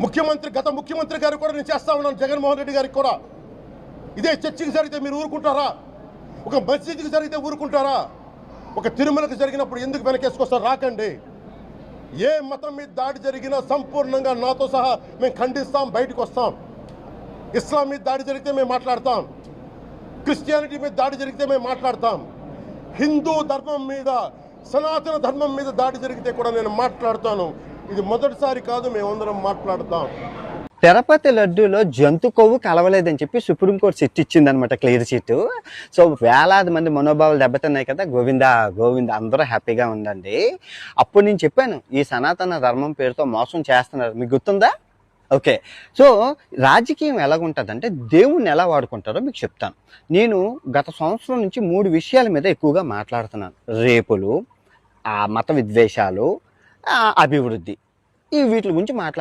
గత ముఖ్యమంత్రి గారు కూడా నేను చేస్తా ఉన్నాను, జగన్మోహన్ రెడ్డి గారికి కూడా. ఇదే చర్చికి జరిగితే మీరు ఊరుకుంటారా? ఒక మసీదుకి జరిగితే ఊరుకుంటారా? ఒక తిరుమలకు జరిగినప్పుడు ఎందుకు వెనకేసుకొస్తారు? రాకండి. ఏ మతం మీద దాడి జరిగినా సంపూర్ణంగా నాతో సహా మేము ఖండిస్తాం, బయటకు వస్తాం. ఇస్లాం మీద దాడి జరిగితే మేము మాట్లాడతాం, క్రిస్టియానిటీ మీద దాడి జరిగితే మేము మాట్లాడతాం, హిందూ ధర్మం మీద, సనాతన ధర్మం మీద దాడి జరిగితే కూడా నేను మాట్లాడతాను. ఇది మొదటిసారి కాదు, మేమందరం మాట్లాడతాం. తిరుపతి లడ్డూలో జంతు కొవ్వు కలవలేదని చెప్పి సుప్రీంకోర్టు సిట్ ఇచ్చిందనమాట, క్లియర్ చిట్. సో వేలాది మంది మనోభావాలు దెబ్బతిన్నాయి కదా. గోవింద గోవింద, అందరూ హ్యాపీగా ఉండండి. అప్పుడు నేను చెప్పాను, ఈ సనాతన ధర్మం పేరుతో మోసం చేస్తున్నారు, మీకు గుర్తుందా? ఓకే. సో రాజకీయం ఎలాగుంటుందంటే దేవుణ్ణి ఎలా వాడుకుంటారో మీకు చెప్తాను. నేను గత సంవత్సరం నుంచి 3 విషయాల మీద ఎక్కువగా మాట్లాడుతున్నాను. రేపులు, మత విద్వేషాలు, అభివృద్ధి, ఈ వీటి గురించి